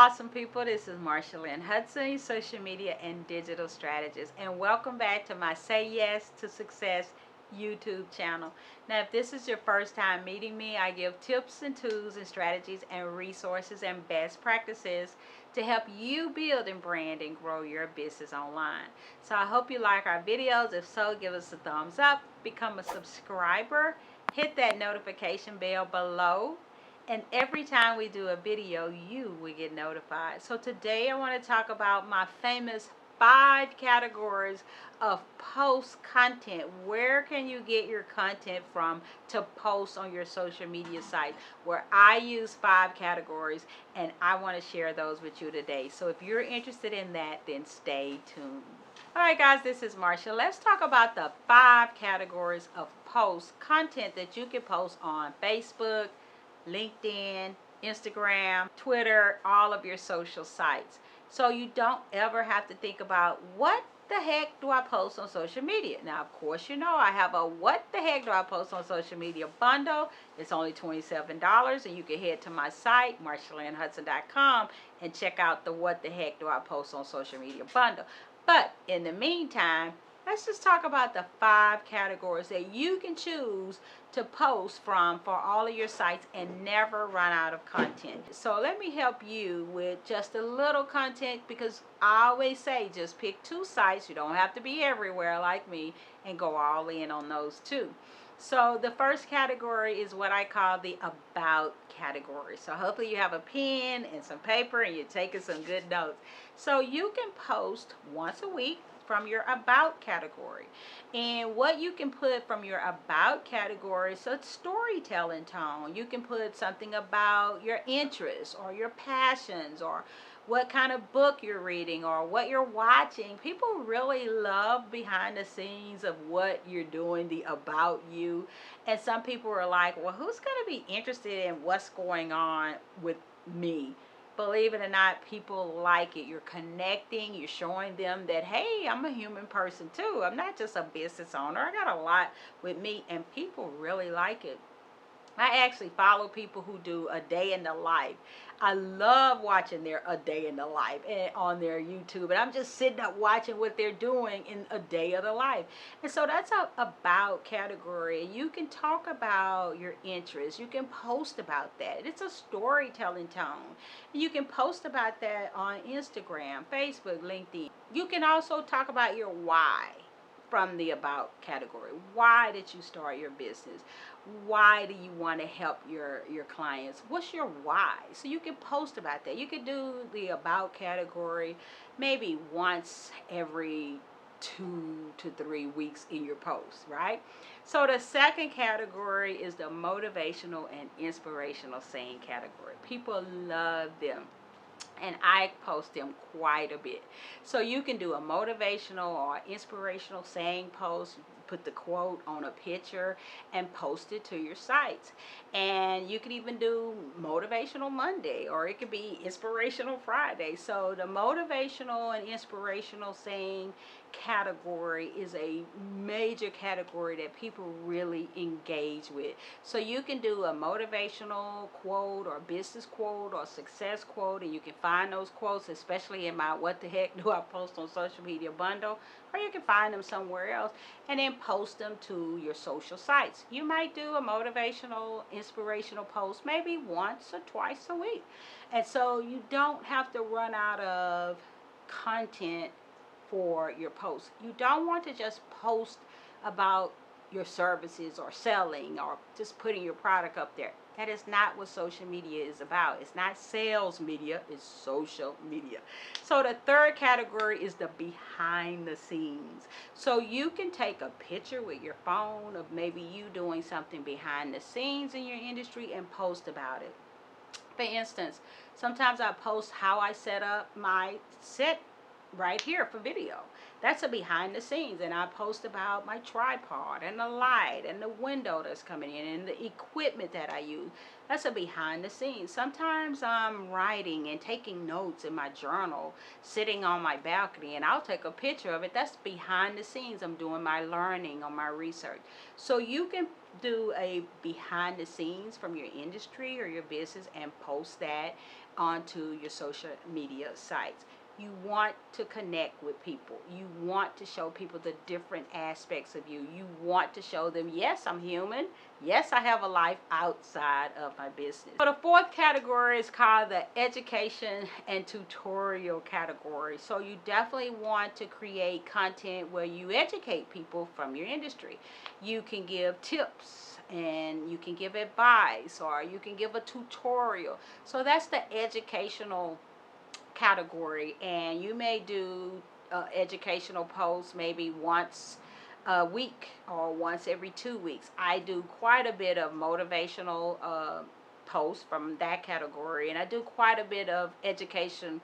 awesome people. This is Marsha Lynn Hudson, social media and digital strategist, and welcome back to my Say Yes to Success YouTube channel. Now, if this is your first time meeting me, I give tips and tools and strategies and resources and best practices to help you build and brand and grow your business online. So I hope you like our videos. If so, give us a thumbs up, become a subscriber, hit that notification bell below, and every time we do a video, you will get notified. So today I want to talk about my famous 5 categories of post content. Where can you get your content from to post on your social media site? Where I use 5 categories, and I want to share those with you today. So if you're interested in that, then stay tuned. Alright guys, this is Marsha. Let's talk about the 5 categories of post content that you can post on Facebook, LinkedIn, Instagram, Twitter, all of your social sites. So you don't ever have to think about what the heck do I post on social media. Now, of course, you know I have a what the heck do I post on social media bundle. It's only $27, and you can head to my site, marshalynnhudson.com, and check out the what the heck do I post on social media bundle. But in the meantime, let's just talk about the 5 categories that you can choose to post from for all of your sites and never run out of content. So let me help you with just a little content, because I always say just pick 2 sites. You don't have to be everywhere like me, and go all in on those 2. So the first category is what I call the about category. So hopefully you have a pen and some paper and you're taking some good notes. So you can post once a week from your about category. And what you can put from your about category, so it's storytelling tone. You can put something about your interests or your passions, or what kind of book you're reading, or what you're watching. People really love behind the scenes of what you're doing, the about you. And some people are like, well, who's going to be interested in what's going on with me? Believe it or not, people like it. You're connecting, you're showing them that, hey, I'm a human person too. I'm not just a business owner. I got a lot with me, and people really like it. I actually follow people who do a day in the life. I love watching their a day in the life on their YouTube, and I'm just sitting up watching what they're doing in a day of the life. And so that's a about category. You can talk about your interests. You can post about that. It's a storytelling tone. You can post about that on Instagram, Facebook, LinkedIn. You can also talk about your why from the about category. Why did you start your business? Why do you want to help your clients? What's your why? So you can post about that. You could do the about category maybe once every 2 to 3 weeks in your post, right? So the second category is the motivational and inspirational saying category. People love them, and I post them quite a bit. So you can do a motivational or inspirational saying post, put the quote on a picture and post it to your sites. And you can even do motivational Monday, or it could be inspirational Friday. So the motivational and inspirational saying category is a major category that people really engage with. So you can do a motivational quote or business quote or success quote, and you can find those quotes, especially in my what the heck do I post on social media bundle, or you can find them somewhere else and then post them to your social sites. You might do a motivational, inspirational post maybe once or twice a week. And so you don't have to run out of content for your posts. You don't want to just post about your services or selling or just putting your product up there. That is not what social media is about. It's not sales media, it's social media. So the third category is the behind the scenes. So you can take a picture with your phone of maybe you doing something behind the scenes in your industry and post about it. For instance, sometimes I post how I set up my set right here for video. That's a behind the scenes, and I post about my tripod and the light and the window that's coming in and the equipment that I use. That's a behind the scenes. Sometimes I'm writing and taking notes in my journal sitting on my balcony, and I'll take a picture of it. That's behind the scenes. I'm doing my learning or my research. So you can do a behind the scenes from your industry or your business and post that onto your social media sites. You want to connect with people. You want to show people the different aspects of you. You want to show them, yes, I'm human. Yes, I have a life outside of my business. So the fourth category is called the education and tutorial category. So you definitely want to create content where you educate people from your industry. You can give tips and you can give advice, or you can give a tutorial. So that's the educational category, and you may do educational posts maybe once a week or once every 2 weeks. I do quite a bit of motivational posts from that category, and I do quite a bit of education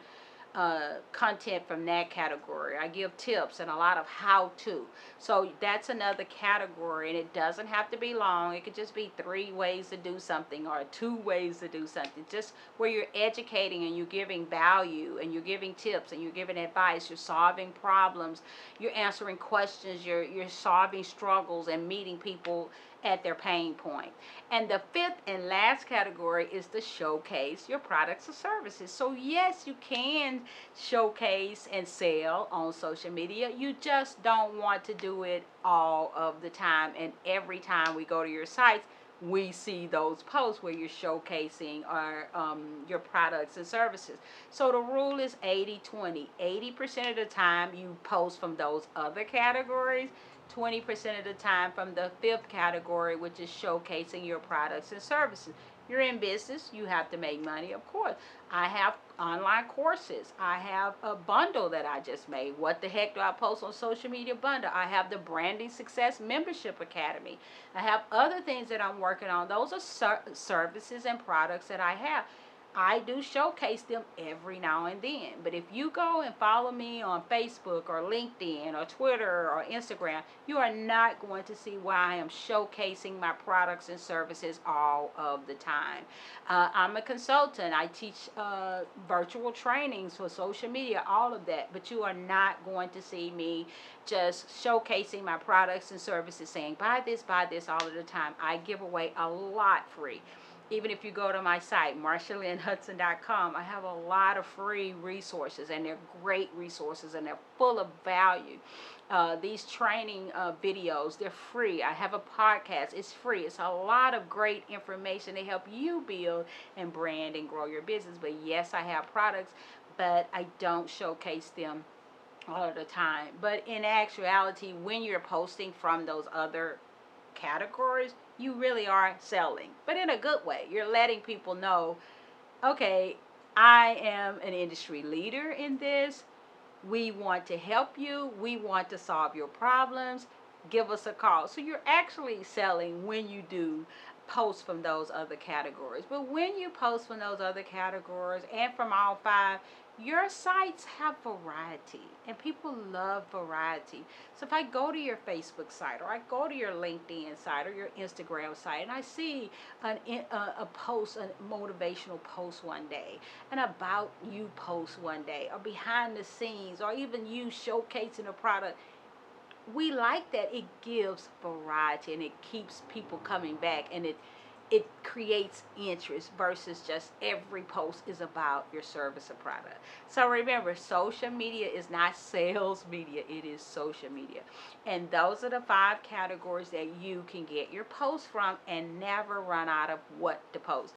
content from that category. I give tips and a lot of how-to. So that's another category, and it doesn't have to be long. It could just be 3 ways to do something or 2 ways to do something. Just where you're educating and you're giving value and you're giving tips and you're giving advice. You're solving problems. You're answering questions. You're solving struggles and meeting people at their pain point. And the fifth and last category is to showcase your products or services. So yes, you can showcase and sell on social media. You just don't want to do it all of the time, and every time we go to your sites we see those posts where you're showcasing your products and services. So the rule is 80-20. 80% of the time you post from those other categories, 20% of the time from the fifth category, which is showcasing your products and services. You're in business, you have to make money, of course. I have online courses. I have a bundle that I just made. What the heck do I post on social media bundle? I have the Branding Success Membership Academy. I have other things that I'm working on. Those are services and products that I have. I do showcase them every now and then. But if you go and follow me on Facebook or LinkedIn or Twitter or Instagram, you are not going to see why I am showcasing my products and services all of the time. I'm a consultant. I teach virtual trainings for social media, all of that. But you are not going to see me just showcasing my products and services, saying buy this all of the time. I give away a lot free. Even if you go to my site, MarshaLynnHudson.com, I have a lot of free resources, and they're great resources, and they're full of value. These training videos, they're free. I have a podcast. It's free. It's a lot of great information to help you build and brand and grow your business. But yes, I have products, but I don't showcase them all of the time. But in actuality, when you're posting from those other categories, you really are selling, but in a good way. You're letting people know, okay, I am an industry leader in this. We want to help you. We want to solve your problems. Give us a call. So you're actually selling when you do post from those other categories. But when you post from those other categories and from all 5, your sites have variety, and people love variety. So if I go to your Facebook site, or I go to your LinkedIn site, or your Instagram site, and I see a post, a motivational post one day, an about you post one day, or behind the scenes, or even you showcasing a product, we like that. It gives variety, and it keeps people coming back, and it creates interest versus just every post is about your service or product. So remember, social media is not sales media, it is social media. And those are the 5 categories that you can get your posts from and never run out of what to post.